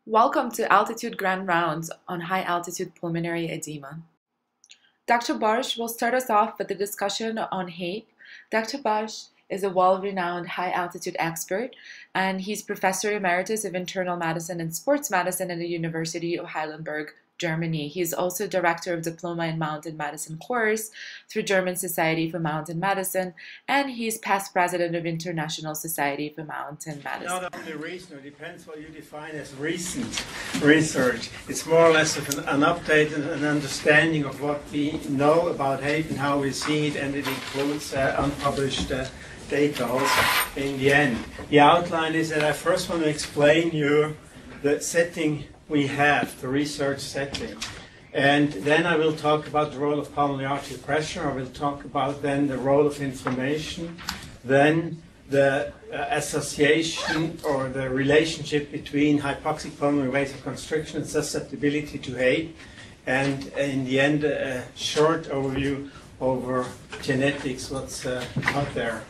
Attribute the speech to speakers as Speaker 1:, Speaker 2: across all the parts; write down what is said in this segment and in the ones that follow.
Speaker 1: Welcome to Altitude Grand Rounds on High Altitude Pulmonary Edema. Dr. Bartsch will start us off with a discussion on HAPE. Dr. Bartsch is a well-renowned high-altitude expert, and he's Professor Emeritus of Internal Medicine and Sports Medicine at the University of Heidelberg, Germany. He's also Director of Diploma in Mountain Medicine course through German Society for Mountain Medicine, and he's past President of International Society for Mountain Medicine.
Speaker 2: Not only recent, it depends what you define as recent research. It's more or less of an update and an understanding of what we know about HAPE and how we see it, and it includes unpublished data also in the end. The outline is that I first want to explain you the setting we have, the research setting. And then I will talk about the role of pulmonary arterial pressure. I will talk about then the role of inflammation, then the association or the relationship between hypoxic pulmonary vasoconstriction and susceptibility to HAPE, and in the end a short overview over genetics, what's out there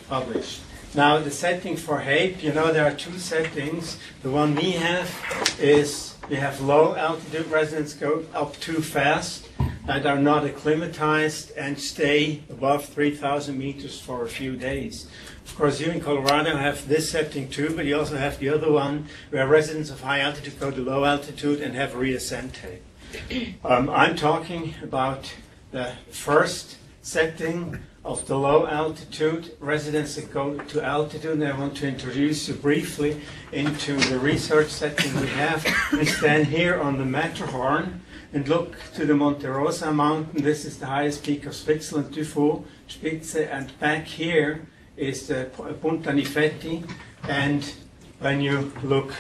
Speaker 2: published. Now, the setting for HAPE, you know, there are two settings. The one we have is we have low altitude residents go up too fast and are not acclimatized and stay above 3,000 meters for a few days. Of course, you in Colorado have this setting too, but you also have the other one where residents of high altitude go to low altitude and have reascent HAPE. I'm talking about the first setting of the low altitude residents that go to altitude, and I want to introduce you briefly into the research setting we have. We stand here on the Matterhorn and look to the Monte Rosa mountain. This is the highest peak of Switzerland, Dufour Spitze, and back here is the Punta Nifetti. And when you look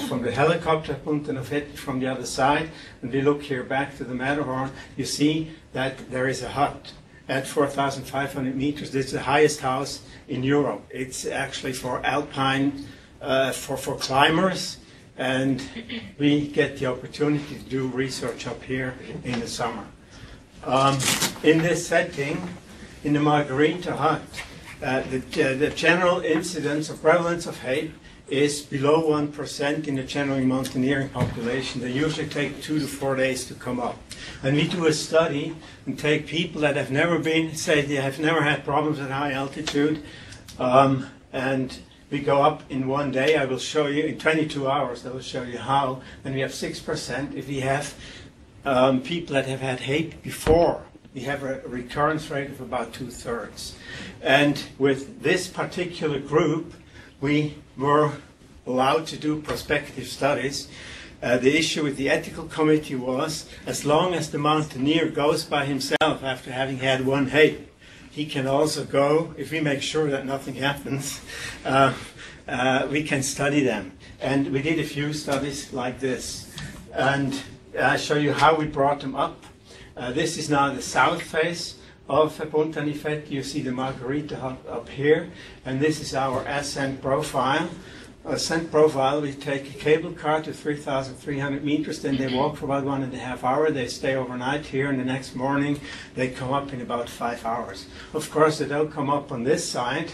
Speaker 2: from the helicopter Punta Nifetti from the other side, and we look here back to the Matterhorn, you see that there is a hut at 4,500 meters. This is the highest house in Europe. It's actually for alpine, for climbers, and we get the opportunity to do research up here in the summer. In this setting, in the Margarita hut, the general incidence or prevalence of HAPE is below 1% in the general mountaineering population. They usually take 2 to 4 days to come up. And we do a study and take people that have never been, say they have never had problems at high altitude, and we go up in one day. I will show you, in 22 hours, I will show you how. And we have 6%. If we have people that have had HAPE before, we have a recurrence rate of about 2/3. And with this particular group, we were allowed to do prospective studies. The issue with the ethical committee was, as long as the mountaineer goes by himself after having had one HAPE, he can also go, if we make sure that nothing happens, we can study them. And we did a few studies like this. And I'll show you how we brought them up. This is now the south face of Punta Nifetti. You see the Margarita hut up here, and this is our ascent profile. Ascent profile, we take a cable car to 3,300 meters, then they walk for about 1.5 hours. They stay overnight here, and the next morning they come up in about 5 hours. Of course, they don't come up on this side,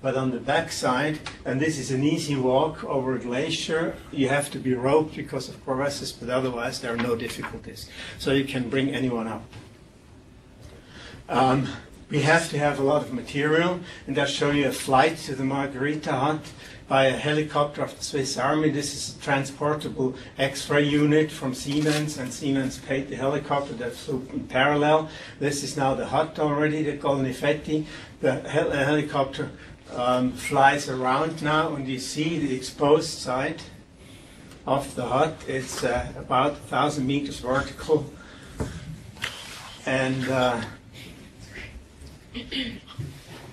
Speaker 2: but on the back side, and this is an easy walk over a glacier. You have to be roped because of crevasses, but otherwise there are no difficulties. So you can bring anyone up. We have to have a lot of material, and I'll show you a flight to the Margarita hut by a helicopter of the Swiss Army. This is a transportable X-ray unit from Siemens, and Siemens paid the helicopter that flew in parallel. This is now the hut already, the Col Nifetti. The helicopter flies around now, and you see the exposed side of the hut. It's about 1,000 meters vertical, and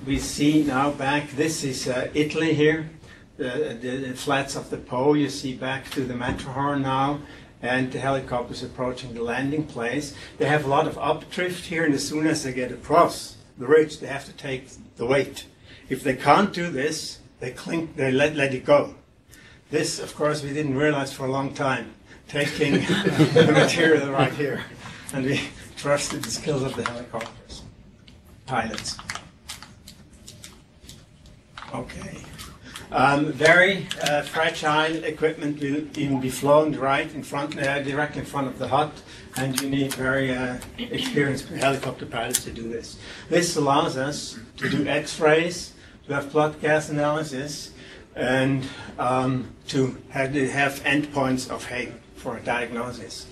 Speaker 2: we see now back, this is Italy here, the flats of the Po. You see back to the Matterhorn now, and the helicopters approaching the landing place. They have a lot of updrift here, and as soon as they get across the ridge, they have to take the weight. If they can't do this, they cling, they let it go. This, of course, we didn't realize for a long time, taking the material right here, and we trusted the skills of the helicopters. Pilots. Okay. Very fragile equipment will even be flown right in front, directly in front of the hut, and you need very experienced helicopter pilots to do this. This allows us to do X-rays, to have blood gas analysis, and to have endpoints of HAPE for a diagnosis.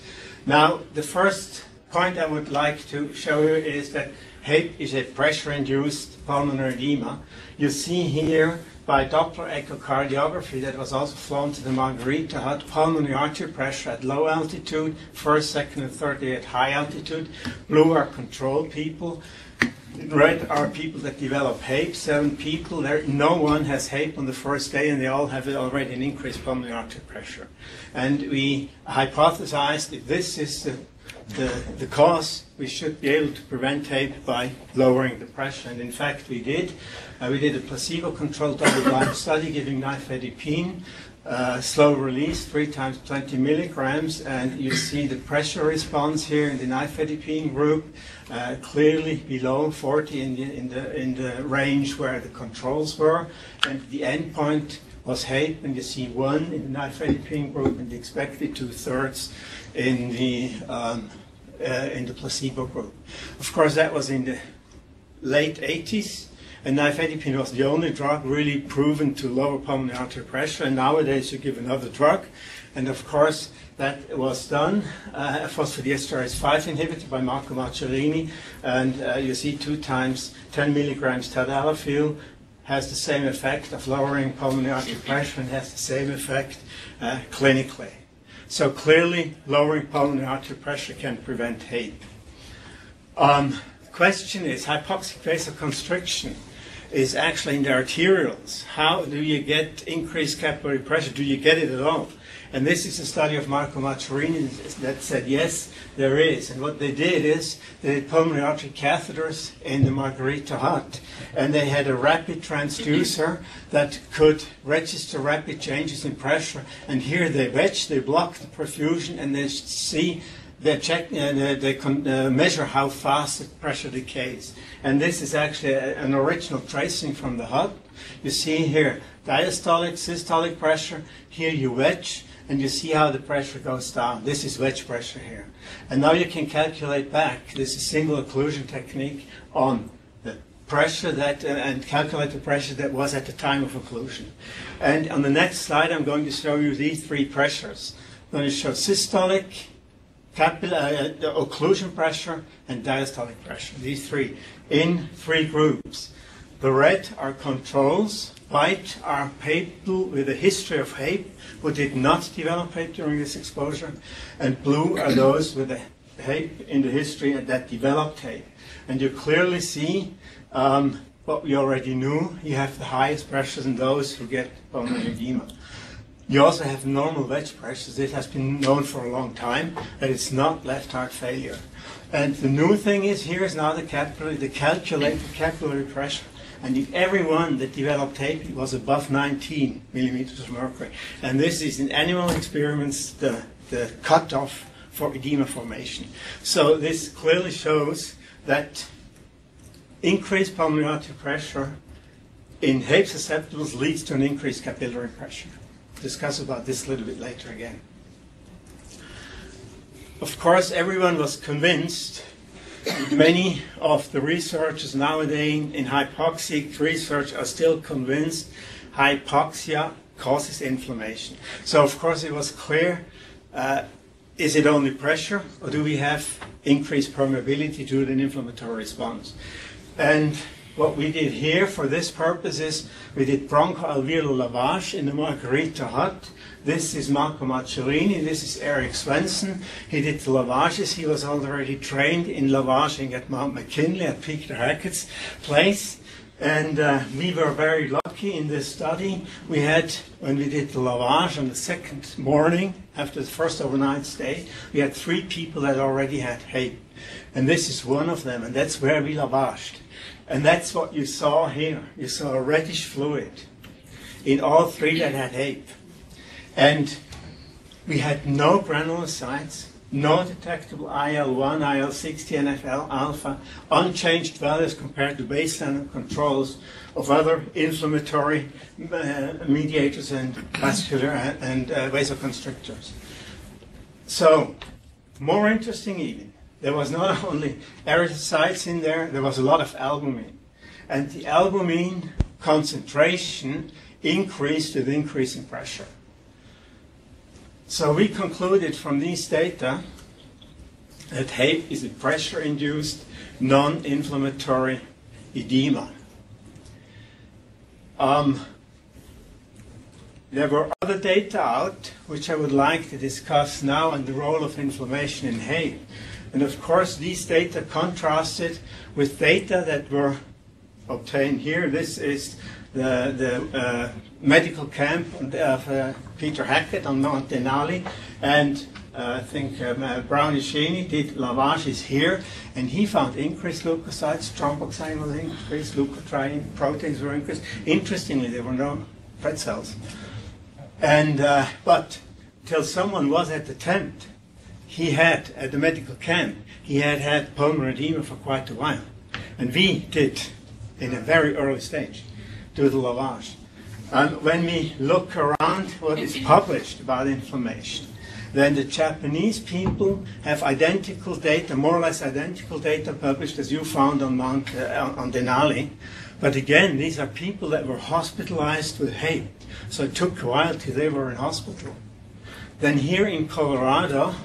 Speaker 2: Now, the first point I would like to show you is that HAPE is a pressure-induced pulmonary edema. You see here by Doppler echocardiography that was also flown to the Margarita hut, pulmonary artery pressure at low altitude, first, second, and third day at high altitude. Blue are control people. Red are people that develop HAPE, 7 people. No one has HAPE on the first day, and they all have already an increased pulmonary artery pressure. And we hypothesized if this is the cause, we should be able to prevent HAPE by lowering the pressure. And in fact, we did. We did a placebo-controlled double-blind study giving nifedipine, slow release, 3 times 20 milligrams, and you see the pressure response here in the nifedipine group, clearly below 40 in the range where the controls were, and the endpoint was HAPE, and you see 1 in the nifedipine group and the expected 2/3 in the placebo group. Of course, that was in the late 80s. And nifedipine was the only drug really proven to lower pulmonary artery pressure. And nowadays you give another drug. And of course, that was done. A phosphodiesterase 5 inhibitor by Marco Macchiarini. And you see 2 times 10 milligrams tadalafil has the same effect of lowering pulmonary artery pressure and has the same effect clinically. So clearly, lowering pulmonary artery pressure can prevent HAPE. Question is, hypoxic vasoconstriction is actually in the arterioles. How do you get increased capillary pressure? Do you get it at all? And this is a study of Marco Macchiarini that said yes, there is. And what they did is they did pulmonary artery catheters in the Margarita hut, and they had a rapid transducer that could register rapid changes in pressure. And here they block the perfusion, and they see. They check, they measure how fast the pressure decays. And this is actually an original tracing from the hut. You see here diastolic, systolic pressure. Here you wedge, and you see how the pressure goes down. This is wedge pressure here. And now you can calculate back. This is single occlusion technique on the pressure that, and calculate the pressure that was at the time of occlusion. And on the next slide, I'm going to show you these 3 pressures. I'm going to show systolic, the occlusion pressure, and diastolic pressure, these 3, in 3 groups. The red are controls, white are people with a history of HAPE who did not develop HAPE during this exposure, and blue are those with a HAPE in the history that developed HAPE. And you clearly see what we already knew. You have the highest pressures in those who get pulmonary edema. You also have normal wedge pressures. It has been known for a long time that it's not left heart failure. And the new thing is here is now the calculated capillary pressure. And if everyone that developed HAPE, it was above 19 millimeters of mercury. And this is in animal experiments the cutoff for edema formation. So this clearly shows that increased pulmonary artery pressure in HAPE susceptibles leads to an increased capillary pressure. Discuss about this a little bit later again. Of course, everyone was convinced. Many of the researchers nowadays in hypoxic research are still convinced hypoxia causes inflammation. So, of course, it was clear, is it only pressure, or do we have increased permeability due to an inflammatory response? And what we did here for this purpose is we did bronchoalveolar lavage in the Margarita hut. This is Marco Macchiarini, this is Eric Swenson. He did the lavages. He was already trained in lavaging at Mount McKinley at Peter Hackett's place. And we were very lucky in this study. We had, when we did the lavage on the 2nd morning after the first overnight stay, we had 3 people that already had HAPE. And this is one of them, and that's where we lavaged. And that's what you saw here. You saw a reddish fluid in all 3 that had HAPE. And we had no granulocytes no detectable IL-1, IL-60, NFL alpha, unchanged values compared to baseline controls of other inflammatory mediators and vascular and vasoconstrictors. So, more interesting even, there was not only erythrocytes in there, there was a lot of albumin. And the albumin concentration increased with increasing pressure. So we concluded from these data that HAPE is a pressure-induced, non-inflammatory edema. There were other data out, which I would like to discuss now, on the role of inflammation in HAPE. And of course, these data contrasted with data that were obtained here. This is the medical camp of Peter Hackett on Mount Denali, and I think Brownishini did lavages here, and he found increased leukocytes, thromboxane was increased, leukotriene proteins were increased. Interestingly, there were no red cells. And but till someone was at the tent, he had, at the medical camp, he had pulmonary edema for quite a while. And we did, in a very early stage, do the lavage. And when we look around what is published about inflammation, then the Japanese people have identical data, more or less identical data published as you found on on Denali. But again, these are people that were hospitalized with HAPE. So it took a while till they were in hospital. Then here in Colorado,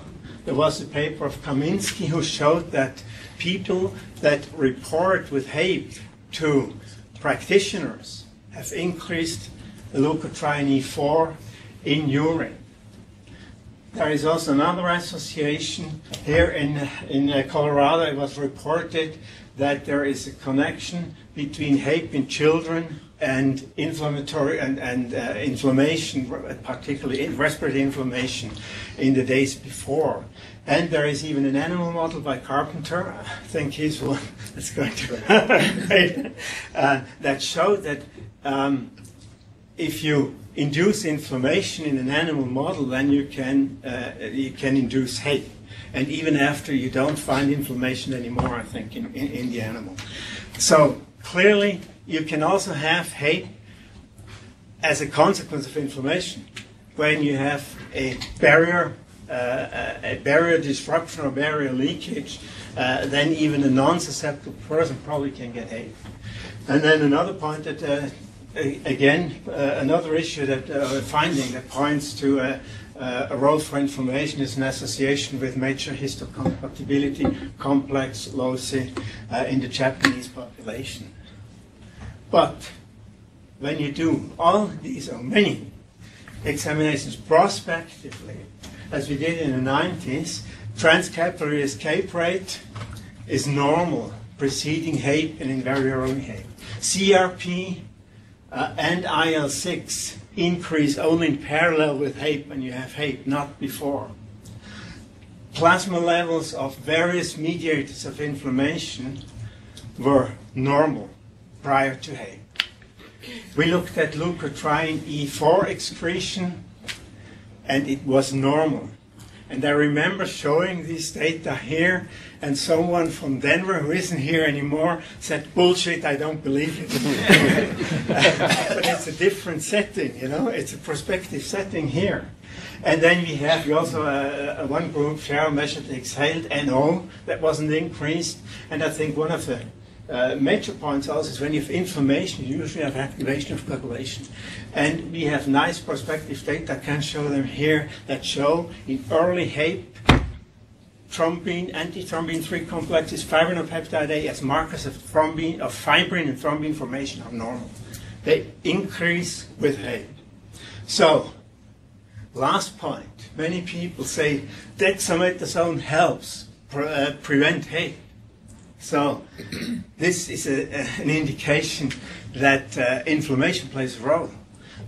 Speaker 2: there was a paper of Kaminsky who showed that people that report with HAPE to practitioners have increased the leukotriene E4 in urine. There is also another association here in Colorado. It was reported that there is a connection between HAPE in children and inflammatory and inflammation, particularly respiratory inflammation, in the days before. And there is even an animal model by Carpenter, I think he's one that's going to happen, that showed that if you induce inflammation in an animal model, then you can induce HAPE. And even after you don't find inflammation anymore, I think, in the animal. So clearly, you can also have HAPE as a consequence of inflammation. When you have a barrier disruption or barrier leakage, then even a non-susceptible person probably can get HAPE. And then another point that, again, another issue that finding that points to a role for inflammation is an association with major histocompatibility complex loci in the Japanese population. But when you do all these or many examinations prospectively, as we did in the 90s, transcapillary escape rate is normal preceding HAPE and in very early HAPE. CRP and IL-6 increase only in parallel with HAPE when you have HAPE, not before. Plasma levels of various mediators of inflammation were normal prior to HAPE. We looked at leukotriene E4 excretion, and it was normal. And I remember showing these data here, and someone from Denver, who isn't here anymore, said, "Bullshit, I don't believe it." But it's a different setting, you know, it's a prospective setting here. And then we also, one group, Cheryl measured the exhaled NO, that wasn't increased. And I think one of the major points also is when you have inflammation, you usually have activation of coagulation. And we have nice prospective data, I can show them here, that show in early HAPE, thrombin, antithrombin 3 complexes, fibrinopeptide A as markers of thrombin, of fibrin and thrombin formation are normal. They increase with HAPE. So, last point, many people say dexamethasone helps prevent HAPE. So this is an indication that inflammation plays a role.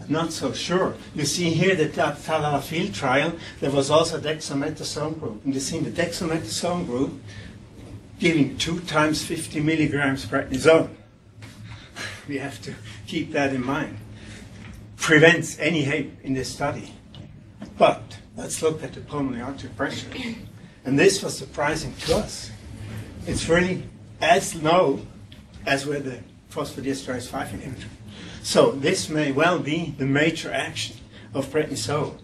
Speaker 2: I'm not so sure. You see here that Tadalafil trial, there was also a dexamethasone group. And you see in the dexamethasone group giving 2 times 50 milligrams prednisone. We have to keep that in mind. Prevents any HAPE in this study. But let's look at the pulmonary artery pressure. And this was surprising to us. It's really as low as with the phosphodiesterase 5 inhibitor. So this may well be the major action of prednisone.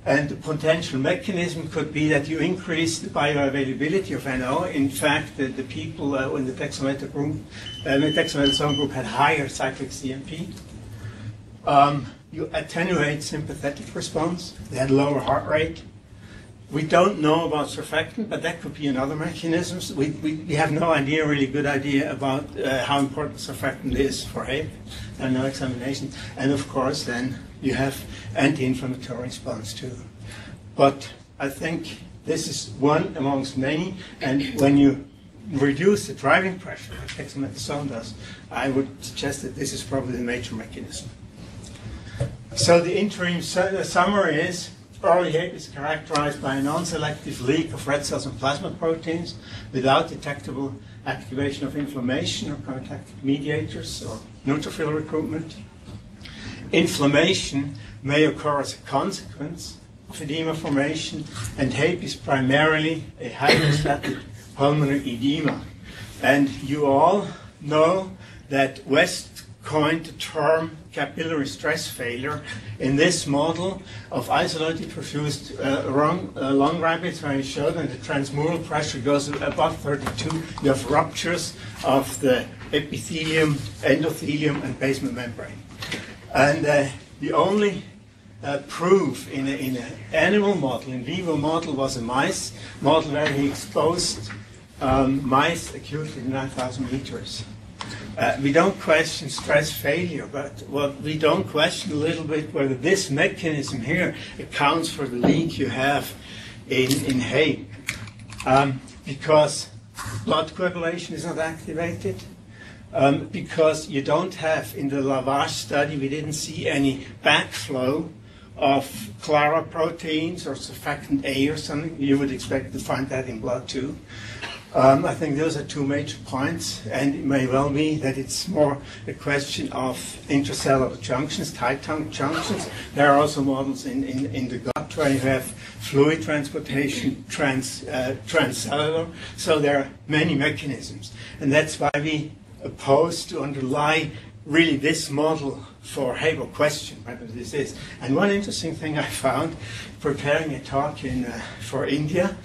Speaker 2: And the potential mechanism could be that you increase the bioavailability of NO. In fact, the people in the dexamethasone group had higher cyclic CMP. You attenuate sympathetic response. They had lower heart rate. We don't know about surfactant, but that could be another mechanism. We have no idea, really good idea about how important surfactant is for HAPE. There are no examinations. And of course, then you have anti-inflammatory response too. But I think this is one amongst many. And when you reduce the driving pressure, like dexamethasone does, I would suggest that this is probably the major mechanism. So the interim summary is, early HAPE is characterized by a non-selective leak of red cells and plasma proteins without detectable activation of inflammation or contact mediators or neutrophil recruitment. Inflammation may occur as a consequence of edema formation, and HAPE is primarily a hydrostatic pulmonary edema. And you all know that West coined the term capillary stress failure in this model of isolated perfused lung rabbits, where he showed that the transmural pressure goes above 32. You have ruptures of the epithelium, endothelium, and basement membrane. And the only proof in an animal model, in vivo model, was a mice model where he exposed mice acutely to 9,000 liters. We don't question stress failure, but what we don't question a little bit whether this mechanism here accounts for the leak you have in HAPE. Because blood coagulation is not activated, because you don't have, in the lavage study, we didn't see any backflow of Clara proteins or surfactant A or something. You would expect to find that in blood too. I think those are two major points, and it may well be that it's more a question of intracellular junctions, tight junctions. There are also models in the gut where you have fluid transportation, transcellular. So there are many mechanisms, and that's why we oppose to underlie really this model for HAPE, or question whether this is. And one interesting thing I found preparing a talk for India.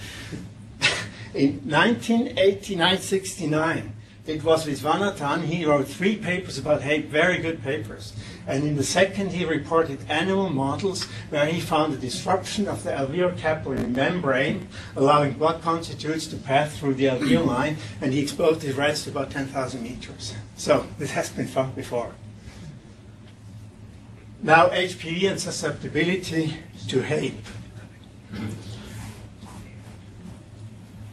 Speaker 2: In 1989-69, it was with Vanathan. He wrote 3 papers about HAPE, very good papers. And in the second, he reported animal models where he found a disruption of the alveolar capillary membrane, allowing blood constituents to pass through the alveolar line, and he exposed his rats to about 10,000 meters. So this has been found before. Now, HPV and susceptibility to HAPE.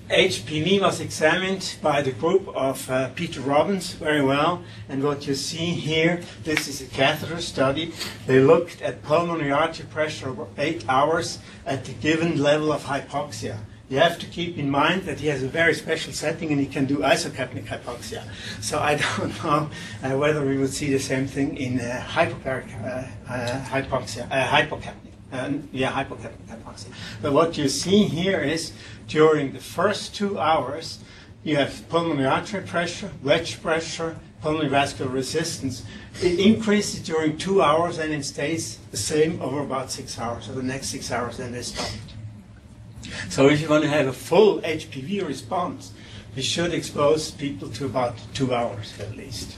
Speaker 2: HPV was examined by the group of Peter Robbins very well, and what you see here, this is a catheter study. They looked at pulmonary artery pressure over 8 hours at the given level of hypoxia. You have to keep in mind that he has a very special setting and he can do isocapnic hypoxia. So I don't know whether we would see the same thing in hypocapnic hypoxia. But what you see here is during the first 2 hours, you have pulmonary artery pressure, wedge pressure, pulmonary vascular resistance. It increases during 2 hours and it stays the same over about 6 hours. So the next 6 hours, then they stop. So if you want to have a full HPV response, you should expose people to about 2 hours at least.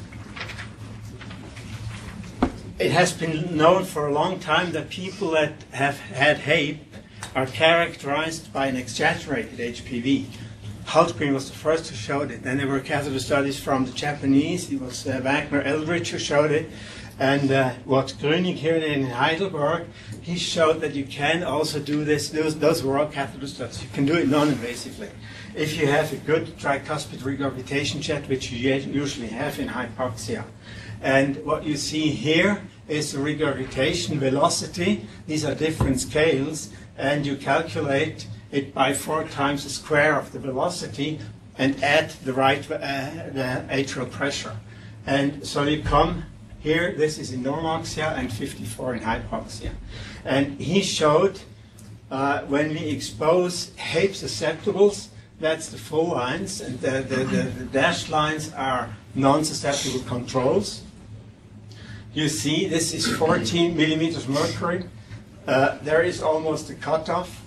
Speaker 2: It has been known for a long time that people that have had HAPE are characterized by an exaggerated HPV. Hultgreen was the first to show it. Then there were catheter studies from the Japanese. It was Wagner Eldridge who showed it. And what Gröning here in Heidelberg, he showed that you can also do this. Those were all catheter studies. You can do it non-invasively. If you have a good tricuspid regurgitation jet, which you usually have in hypoxia. And what you see here is the regurgitation velocity. These are different scales, and you calculate it by 4 times the square of the velocity and add the right the atrial pressure. And so you come here, this is in normoxia and 54 in hypoxia. And he showed when we expose HAPE susceptibles, that's the full lines, and the dashed lines are non-susceptible controls. You see, this is 14 millimeters mercury. There is almost a cutoff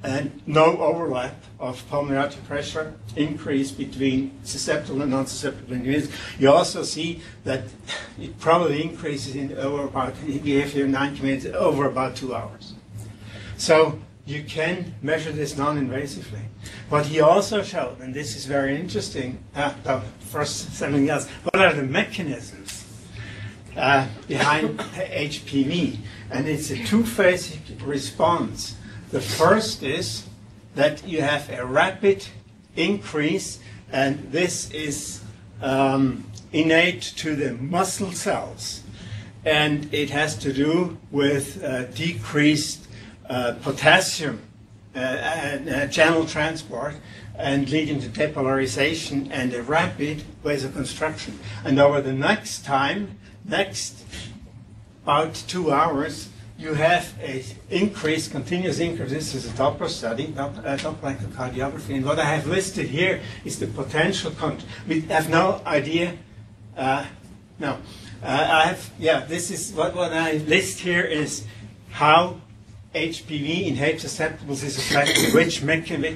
Speaker 2: and no overlap of pulmonary artery pressure increase between susceptible and non-susceptible individuals. You also see that it probably increases in over about, we have here 90 minutes, over about 2 hours. So you can measure this non-invasively. What he also showed, and this is very interesting, first something else, what are the mechanisms behind HPV? And it's a two-phase response. The first is that you have a rapid increase, and this is innate to the muscle cells, and it has to do with decreased potassium channel transport and leading to depolarization and a rapid vasoconstriction. And over the next about 2 hours, you have a continuous increase. This is a Doppler study, Doppler echocardiography. And what I have listed here is the potential. We have no idea. This is what I list here is how HPV in HAPE susceptibles is affected,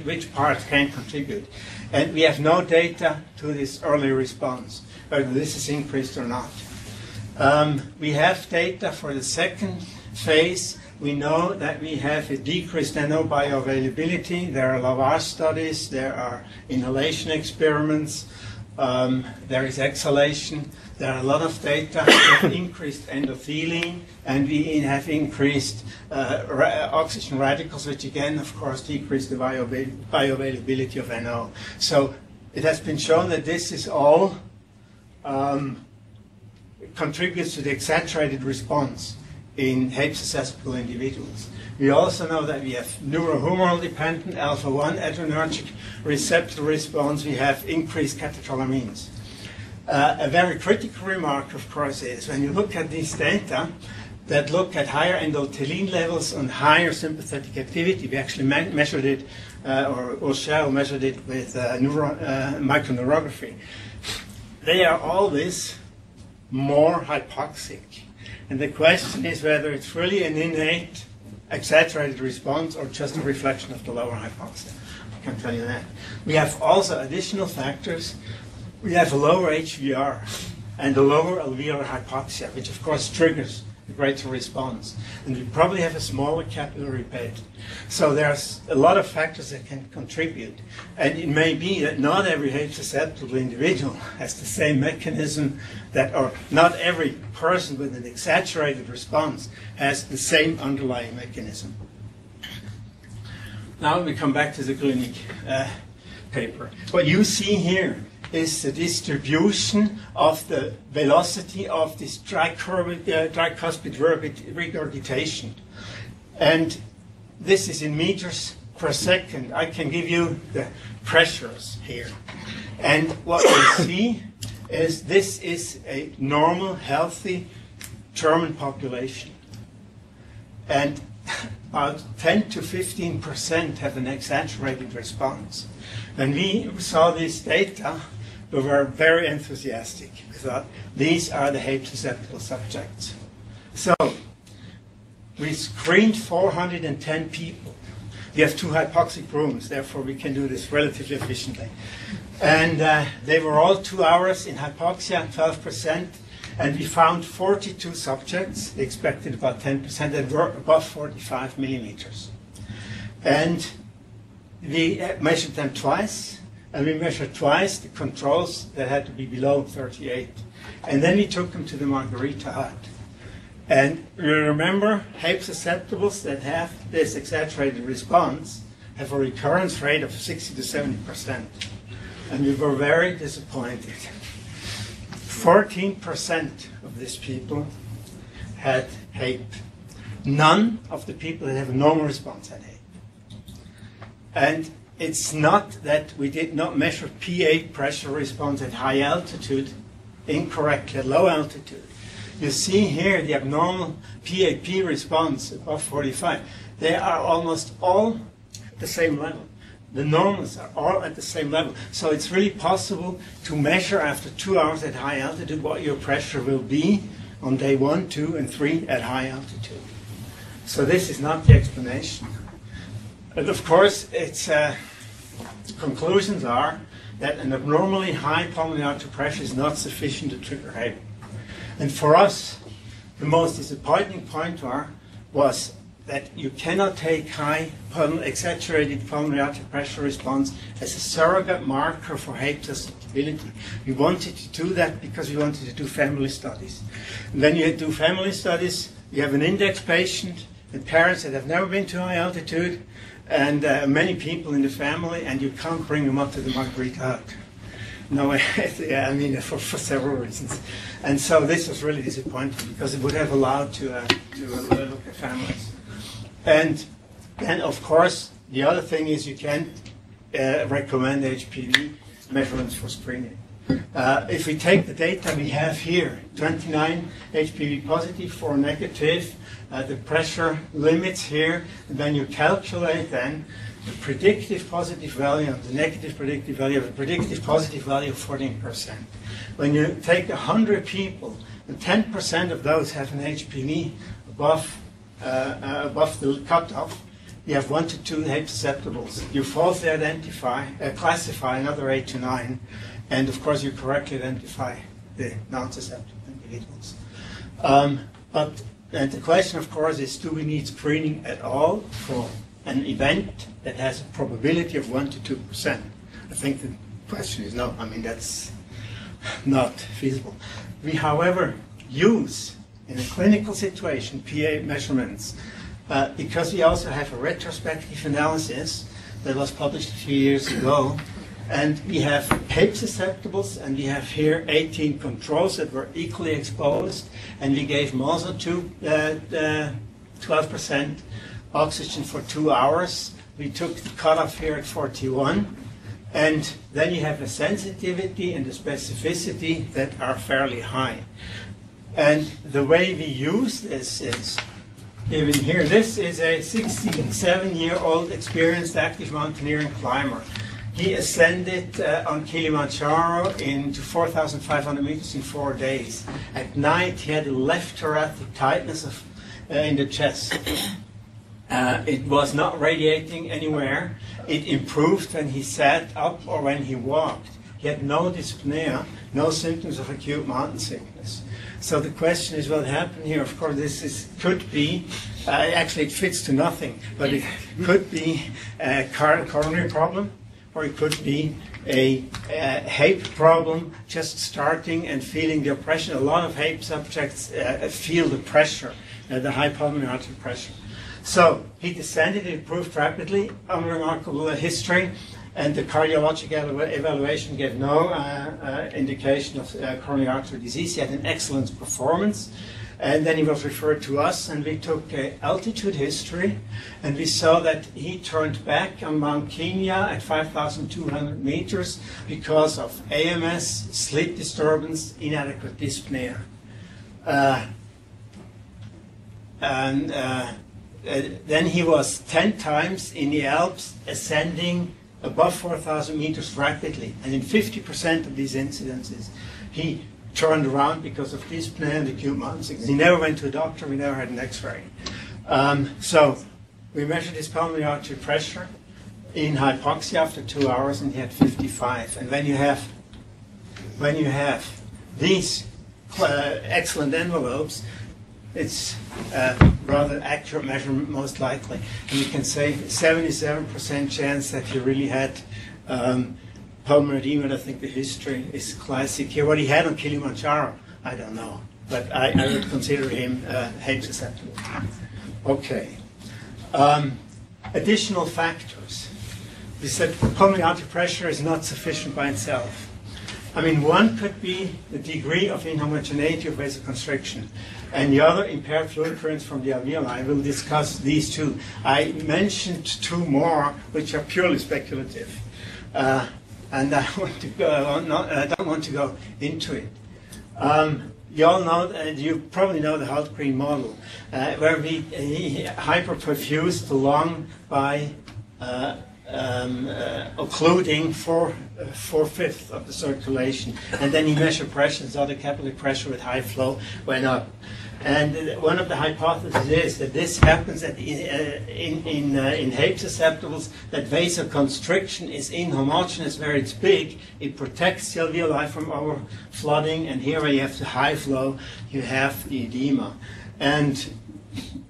Speaker 2: which parts can contribute. And we have no data to this early response, whether this is increased or not. We have data for the second phase. We know that we have a decreased NO bioavailability. There are lavage studies, there are inhalation experiments, there is exhalation. There are a lot of data. We have increased endothelin, and we have increased oxygen radicals, which again, of course, decrease the bioavailability of NO. So it has been shown that this is all contributes to the exaggerated response in HAPE susceptible individuals. We also know that we have neurohumoral dependent alpha-1 adrenergic receptor response. We have increased catecholamines. A very critical remark, of course, is when you look at these data that look at higher endothelin levels and higher sympathetic activity, we actually measured it, or Shell measured it with microneurography. They are always more hypoxic. And the question is whether it's really an innate, exaggerated response or just a reflection of the lower hypoxia. I can tell you that. We have also additional factors. We have a lower HVR and a lower alveolar hypoxia, which of course triggers a greater response. And we probably have a smaller capillary bed. So there's a lot of factors that can contribute. And it may be that not every HAPE susceptible individual has the same mechanism that, or not every person with an exaggerated response has the same underlying mechanism. Now we come back to the clinic paper. What you see here is the distribution of the velocity of this tricuspid regurgitation. And this is in meters per second. I can give you the pressures here. And what you see is this is a normal, healthy German population. And about 10 to 15% have an exaggerated response. When we saw this data, we were very enthusiastic. We thought, these are the HAPE susceptible subjects. So, we screened 410 people. We have 2 hypoxic rooms, therefore we can do this relatively efficiently. And they were all 2 hours in hypoxia, 12%, and we found 42 subjects, we expected about 10%, that were above 45 millimeters. And we measured them twice, and we measured twice the controls that had to be below 38. And then we took them to the Margarita hut. And you remember, HAPE susceptibles that have this exaggerated response have a recurrence rate of 60 to 70%. And we were very disappointed. 14% of these people had HAPE. None of the people that have a normal response had HAPE. And it's not that we did not measure PA pressure response at high altitude incorrectly at low altitude. You see here the abnormal PAP response above 45. they are almost all at the same level. The normals are all at the same level. So it's really possible to measure after 2 hours at high altitude what your pressure will be on day 1, 2, and 3 at high altitude. So this is not the explanation. But of course, its conclusions are that an abnormally high pulmonary artery pressure is not sufficient to trigger HAPE. And for us, the most disappointing point was that you cannot take high exaggerated pulmonary artery pressure response as a surrogate marker for HAPE susceptibility. We wanted to do that because we wanted to do family studies. And when you do family studies, you have an index patient and parents that have never been to high altitude, and many people in the family, and you can't bring them up to the Margarita hut. No, I mean, for several reasons. And so this was really disappointing because it would have allowed to look at families. And then, of course, the other thing is you can't recommend HPV measurements for screening. If we take the data we have here, 29 HPV positive, 4 negative, the pressure limits here, and then you calculate then the predictive positive value and the negative predictive value of a predictive positive value of 14%. When you take 100 people, and 10% of those have an HPV above the cutoff, you have 1 to 2 HAPE susceptibles. You falsely classify another 8 to 9, and of course you correctly identify the non-susceptible individuals. And the question, of course, is, do we need screening at all for an event that has a probability of 1 to 2%? I think the question is no. I mean, that's not feasible. We, however, use, in a clinical situation, PA measurements, because we also have a retrospective analysis that was published a few years ago, and we have HAPE susceptibles, and we have here 18 controls that were equally exposed, and we gave them also 12% oxygen for 2 hours. We took the cutoff here at 41, and then you have a sensitivity and a specificity that are fairly high. And the way we use this is, even here, this is a 67-year-old experienced active mountaineering climber. He ascended on Kilimanjaro to 4,500 meters in 4 days. At night, he had a left thoracic tightness in the chest. It was not radiating anywhere. It improved when he sat up or when he walked. He had no dyspnea, no symptoms of acute mountain sickness. So the question is, what happened here? Of course, could be, actually it fits to nothing, but it could be a coronary problem, or it could be a HAPE problem, just starting and feeling the oppression. A lot of HAPE subjects feel the pressure, the high pulmonary artery pressure. So he descended, it improved rapidly, unremarkable history, and the cardiologic evaluation gave no indication of coronary artery disease. He had an excellent performance. And then he was referred to us, and we took altitude history, and we saw that he turned back on Mount Kenya at 5,200 meters because of AMS, sleep disturbance, inadequate dyspnea. Then he was 10 times in the Alps ascending above 4,000 meters rapidly, and in 50% of these incidences, he turned around because of dyspnea and acute mountain sickness. He never went to a doctor, we never had an x-ray. So we measured his pulmonary artery pressure in hypoxia after 2 hours, and he had 55. And when you have these excellent envelopes, it's a rather accurate measurement most likely. And you can say 77% chance that he really had pulmonary edema, and I think the history is classic here. What he had on Kilimanjaro, I don't know, but I would consider him HAPE susceptible. Okay. Additional factors. We said pulmonary artery pressure is not sufficient by itself. I mean, one could be the degree of inhomogeneity of vasoconstriction, and the other impaired fluid currents from the alveoli. I will discuss these two. I mentioned two more, which are purely speculative. And I don't want to go into it. you all know, and you probably know the Hultgreen model, where we hyperperfuse the lung by occluding 4/5 of the circulation, and then you measure pressure, so the capillary pressure with high flow went up. And one of the hypotheses is that this happens in HAPE susceptibles, that vasoconstriction is inhomogeneous where it's big. It protects the alveoli from over flooding, and here where you have the high flow, you have the edema. And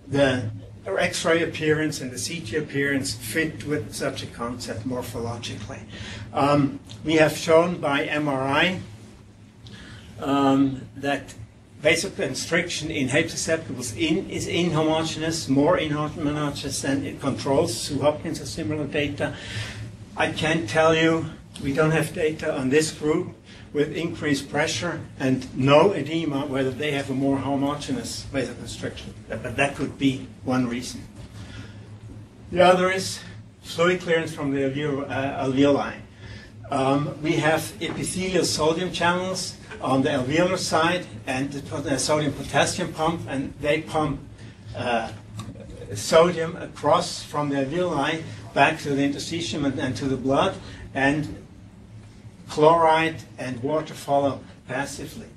Speaker 2: the X-ray appearance and the CT appearance fit with such a concept morphologically. We have shown by MRI that vasoconstriction in HAPE susceptibles is inhomogeneous, more inhomogeneous than it controls. Sue Hopkins has similar data. I can't tell you, we don't have data on this group with increased pressure and no edema, whether they have a more homogeneous vasoconstriction. But that could be one reason. The other is fluid clearance from the alveoli. We have epithelial sodium channels on the alveolar side and the sodium-potassium pump, and they pump sodium across from the alveoli back to the interstitium and to the blood, and chloride and water follow passively.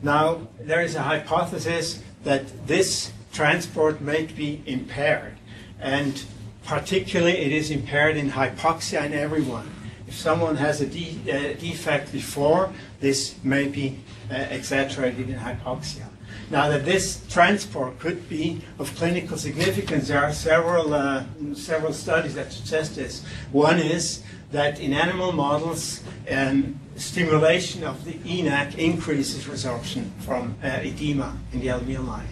Speaker 2: Now, there is a hypothesis that this transport may be impaired, and particularly it is impaired in hypoxia in everyone. If someone has a defect before, this may be exaggerated in hypoxia. Now that this transport could be of clinical significance, there are several studies that suggest this. One is that in animal models, stimulation of the ENaC increases resorption from edema in the alveoli.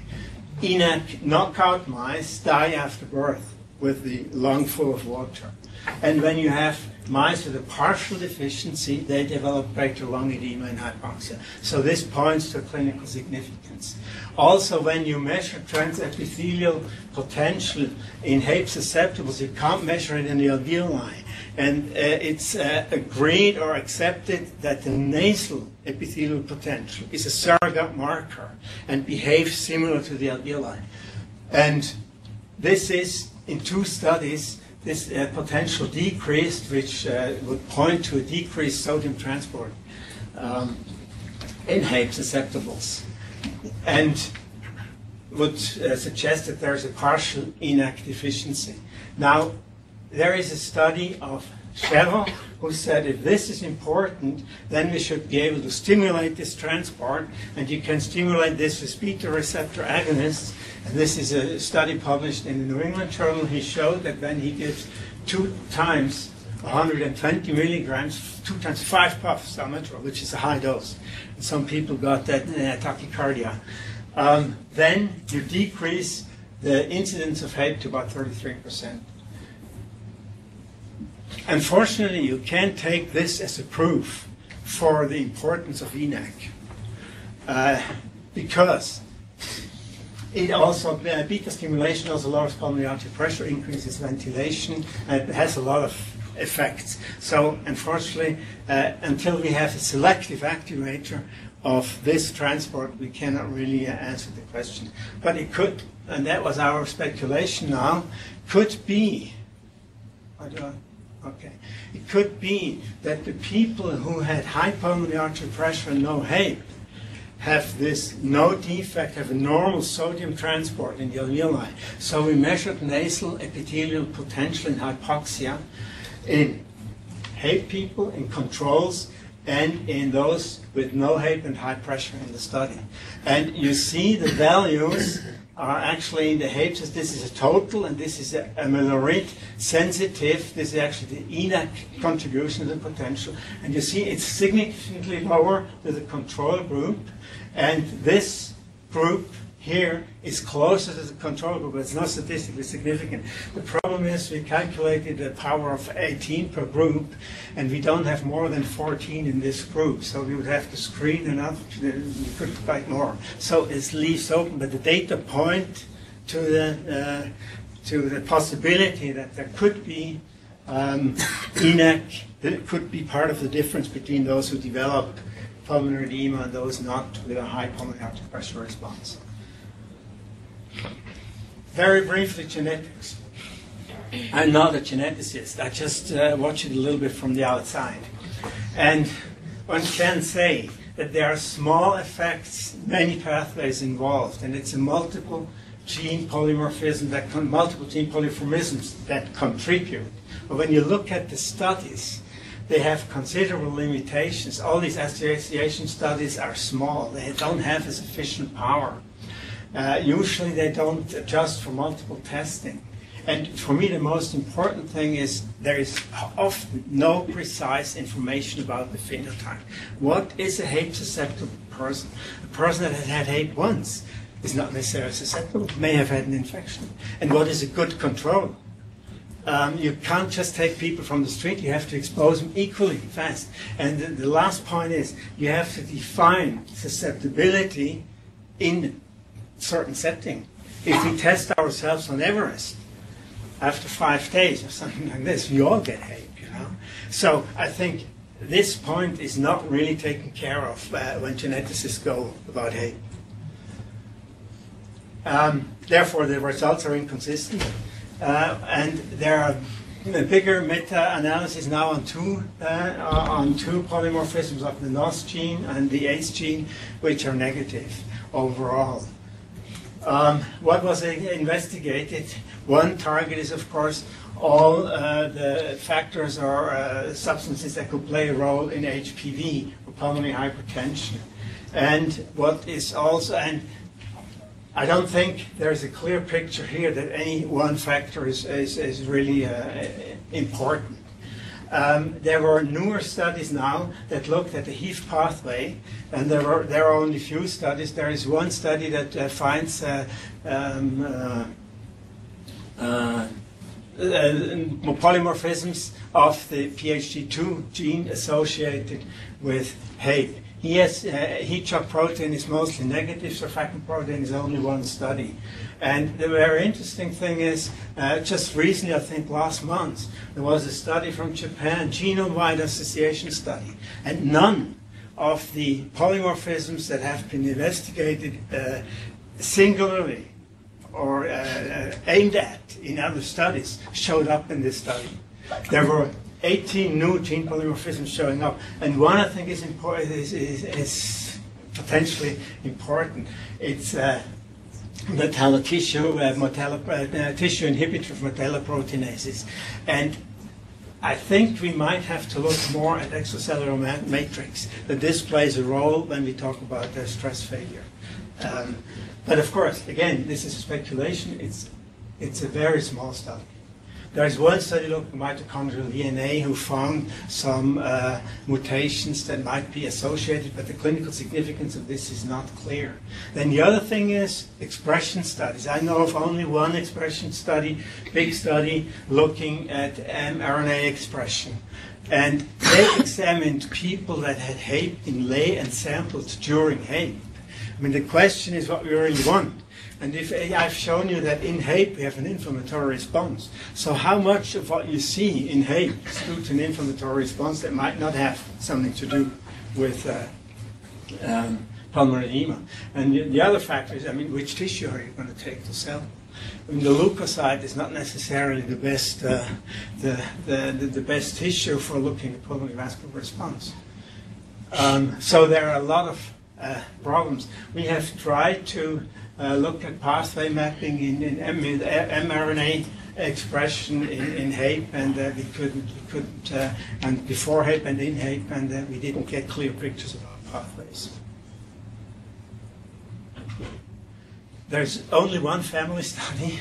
Speaker 2: ENaC knockout mice die after birth with the lung full of water. And when you have mice with a partial deficiency, they develop greater lung edema and hypoxia. So this points to clinical significance. Also, when you measure transepithelial potential in HAPE susceptibles, you can't measure it in the alveoli. And it's agreed or accepted that the nasal epithelial potential is a surrogate marker and behaves similar to the alveoli. And this is, in 2 studies, this potential decreased, which would point to a decreased sodium transport in HAPE susceptibles, and would suggest that there is a partial ENaC deficiency. Now, there is a study of Cheryl who said if this is important, then we should be able to stimulate this transport, and you can stimulate this with beta receptor agonists. And this is a study published in the New England Journal. He showed that when he gives 2 times 120 milligrams, 2 times 5 puffs salmeterol, which is a high dose, and some people got that tachycardia, then you decrease the incidence of HAPE to about 33%. Unfortunately, you can't take this as a proof for the importance of ENaC, because it also, beta stimulation also lowers pulmonary artery pressure, increases ventilation, and it has a lot of effects. So unfortunately, until we have a selective activator of this transport, we cannot really answer the question. But it could, and that was our speculation now, could be, it could be that the people who had high pulmonary artery pressure and no HAPE have this no defect, have a normal sodium transport in the alveoli. So we measured nasal epithelial potential in hypoxia in HAPE people, in controls, and in those with no HAPE and high pressure in the study. And you see the values are actually in the HAPEs. This is a total, and this is a millirate sensitive. This is actually the ENaC contribution to the potential. And you see it's significantly lower with the control group. And this group here is closer to the control group, but it's not statistically significant. The problem is we calculated a power of 18 per group, and we don't have more than 14 in this group. So we would have to screen enough, we could quite more. So it leaves open, but the data point to the possibility that there could be ENaC, that it could be part of the difference between those who develop pulmonary edema and those not with a high pulmonary arterial pressure response. Very briefly, genetics. I'm not a geneticist. I just watch it a little bit from the outside. And one can say that there are small effects, many pathways involved, and it's a multiple gene polymorphism, multiple gene polymorphisms that contribute. But when you look at the studies, they have considerable limitations. All these association studies are small. They don't have a sufficient power. Usually they don't adjust for multiple testing. And for me, the most important thing is there is often no precise information about the phenotype. What is a HAPE susceptible person? A person that has had HAPE once is not necessarily susceptible, may have had an infection. And what is a good control? You can't just take people from the street, you have to expose them equally fast. And the last point is you have to define susceptibility in certain setting. If we test ourselves on Everest, after 5 days or something like this, we all get HAPE, you know. So I think this point is not really taken care of when geneticists go about HAPE. Therefore, the results are inconsistent, and there are bigger meta-analysis now on two polymorphisms of the NOS gene and the ACE gene, which are negative overall. What was investigated? One target is, of course, all the factors or substances that could play a role in HPV, or pulmonary hypertension. And what is also, and I don't think there's a clear picture here that any one factor is really important. There were newer studies now that looked at the HEAF pathway, and there are only few studies. There is one study that finds polymorphisms of the PHG2 gene associated with HAPE. Heat shock protein is mostly negative, surfactant protein is only one study. And the very interesting thing is, just recently, I think last month, there was a study from Japan, genome-wide association study, and none of the polymorphisms that have been investigated singularly or aimed at in other studies showed up in this study. There were 18 new gene polymorphisms showing up, and one I think is important, is potentially important. It's tissue inhibitor of metalloproteinases, and I think we might have to look more at extracellular matrix, that this plays a role when we talk about stress failure. But of course, again, this is speculation. It's a very small study. There is one study looking at mitochondrial DNA who found some mutations that might be associated, but the clinical significance of this is not clear. Then the other thing is expression studies. I know of only one expression study, big study, looking at mRNA expression. And they examined people that had HAPE in lay and sampled during HAPE. I mean, the question is what we really want. And if I've shown you that in HAPE we have an inflammatory response. So how much of what you see in HAPE is due to an inflammatory response that might not have something to do with pulmonary edema? And the other factor is, I mean, which tissue are you going to take to sell? I mean, the leukocyte is not necessarily the best, the best tissue for looking at pulmonary vascular response. So there are a lot of problems. We have tried to look at pathway mapping in mRNA expression in HAPE, and we couldn't, and before HAPE and in HAPE, and we didn't get clear pictures about pathways. There's only one family study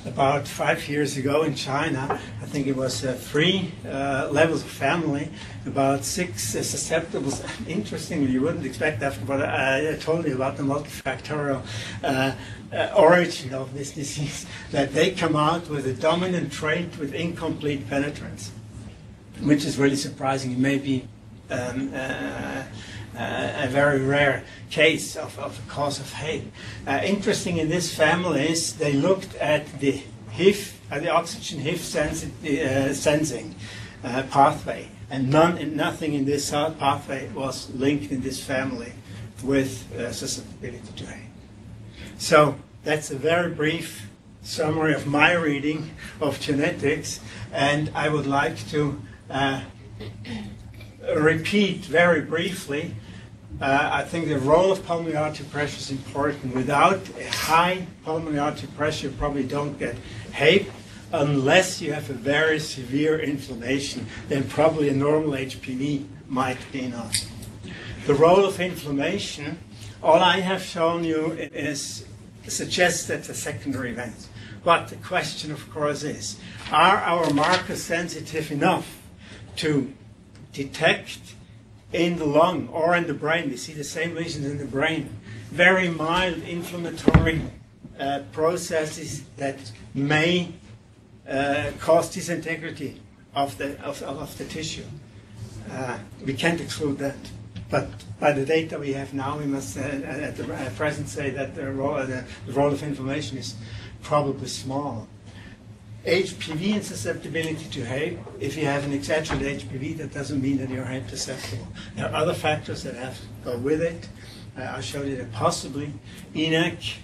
Speaker 2: about 5 years ago in China. I think it was 3 levels of family, about 6 susceptibles. Interestingly, you wouldn't expect after what I told you about the multifactorial origin of this disease, that they come out with a dominant trait with incomplete penetrance, which is really surprising. It may be a very rare case of a cause of HAPE. Interesting in this family is they looked at the HIF, the oxygen HIF sensing, pathway, and nothing in this pathway was linked in this family with susceptibility to HAPE. So that's a very brief summary of my reading of genetics, and I would like to repeat very briefly. I think the role of pulmonary artery pressure is important. Without a high pulmonary artery pressure, you probably don't get HAPE unless you have a very severe inflammation. Then probably a normal HPV might be enough. The role of inflammation, all I have shown you suggests that's a secondary event. But the question, of course, is, are our markers sensitive enough to detect in the lung or in the brain? We see the same lesions in the brain. Very mild inflammatory processes that may cause disintegrity of the tissue. We can't exclude that. But by the data we have now, we must at the present say that the role of inflammation is probably small. HPV and susceptibility to HAPE, if you have an exaggerated HPV, that doesn't mean that you're HAPE susceptible. There are other factors that have to go with it. I showed you that possibly ENaC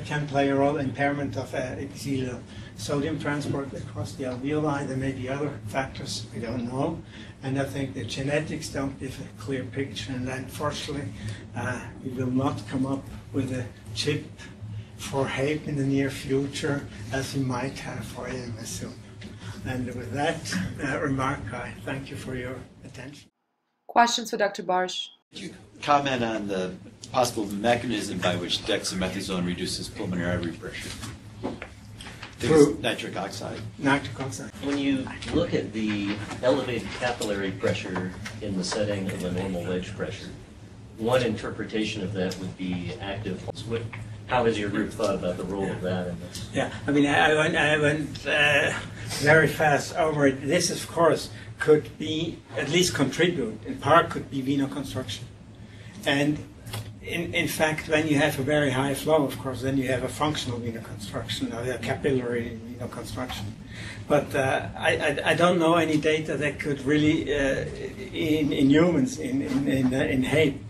Speaker 2: can play a role, impairment of epithelial sodium transport across the alveoli. There may be other factors we don't know. And I think the genetics don't give a clear picture. And unfortunately, we will not come up with a chip for HAPE in the near future, as we might have for AMS soon. And with that remark, I thank you for your attention.
Speaker 1: Questions for Dr. Bartsch?
Speaker 3: Could you comment on the possible mechanism by which dexamethasone reduces pulmonary artery pressure?
Speaker 2: Through
Speaker 3: nitric oxide.
Speaker 2: Nitric oxide.
Speaker 4: When you look at the elevated capillary pressure in the setting of a normal wedge pressure, one interpretation of that would be active pulse. How has your group thought about the role of that in this?
Speaker 2: Yeah, I mean, I went very fast over it. This, of course, could be, at least contribute, in part could be venoconstruction. And in fact, when you have a very high flow, of course, then you have a functional venoconstruction, or a capillary venoconstruction. But I don't know any data that could really, in humans, in HAPE,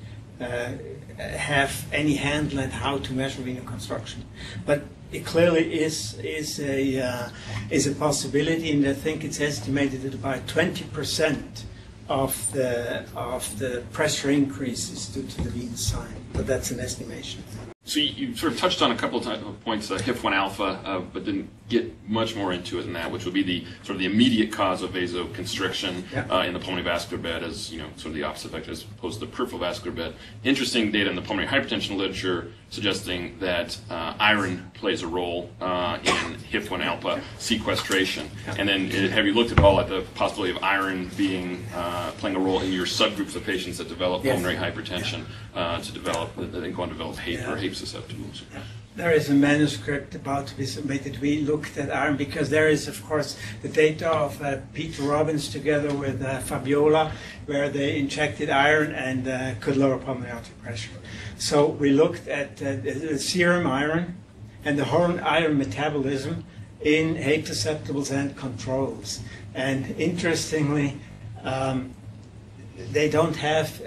Speaker 2: have any handle at how to measure venoconstruction. But it clearly is a possibility, and I think it's estimated that about 20% of the pressure increase is due to the venous sign, but that's an estimation.
Speaker 5: So you sort of touched on a couple of points, HIF1 alpha, but didn't get much more into it than that, which would be the sort of the immediate cause of vasoconstriction in the pulmonary vascular bed, as sort of the opposite effect as opposed to the peripheral vascular bed. Interesting data in the pulmonary hypertension literature suggesting that iron plays a role in HIF1 alpha sequestration. And then have you looked at all at the possibility of iron being playing a role in your subgroups of patients that develop pulmonary hypertension to develop, that they go on to develop HAPE or HAPE susceptible?
Speaker 2: There is a manuscript about to be submitted. We looked at iron because there is, of course, the data of Peter Robbins together with Fabiola, where they injected iron and could lower pulmonary artery pressure. So we looked at the serum iron and the whole iron metabolism in HAPE susceptibles and controls. And interestingly, they don't have,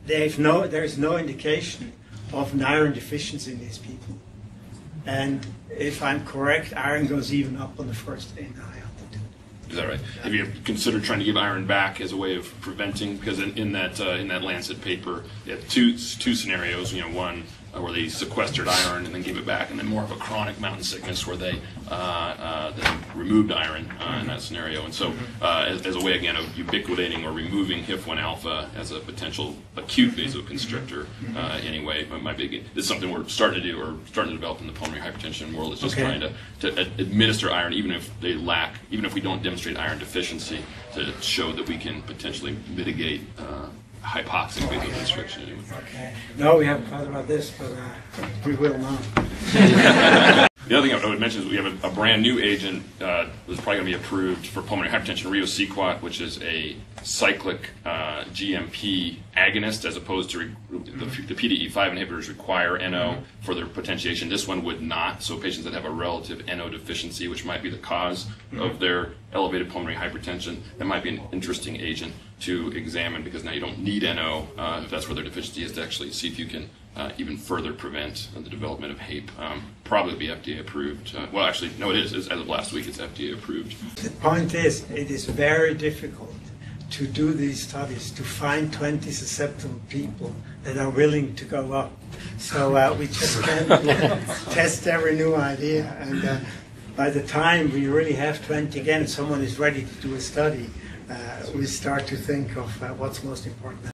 Speaker 2: there is no indication of an iron deficiency in these people. And if I'm correct, iron goes even up on the first day in high altitude.
Speaker 5: Is that right? Have you considered trying to give iron back as a way of preventing? Because in that Lancet paper, they had two scenarios. One where they sequestered iron and then gave it back, and then more of a chronic mountain sickness where they then removed iron in that scenario. And so as a way, again, of ubiquitating or removing HIF1 alpha as a potential acute vasoconstrictor anyway, it might be, this is something we're starting to do or starting to develop in the pulmonary hypertension world, is just trying to administer iron even if we don't demonstrate iron deficiency, to show that we can potentially mitigate hypoxic vasoconstriction anyway.
Speaker 2: Okay. No, we haven't thought about this, but we will now.
Speaker 5: The other thing I would mention is we have a brand new agent that's probably going to be approved for pulmonary hypertension, Riosequat, which is a cyclic GMP agonist, as opposed to the PDE5 inhibitors require NO for their potentiation. This one would not. So patients that have a relative NO deficiency, which might be the cause of their elevated pulmonary hypertension, that might be an interesting agent to examine, because now you don't need NO if that's where their deficiency is, to actually see if you can even further prevent the development of HAPE. Probably be FDA approved. Well, actually, no, it is. As of last week, it's FDA approved.
Speaker 2: The point is, it is very difficult to do these studies, to find 20 susceptible people that are willing to go up. So we just can't test every new idea. And by the time we really have 20 again, someone is ready to do a study, we start to think of what's most important.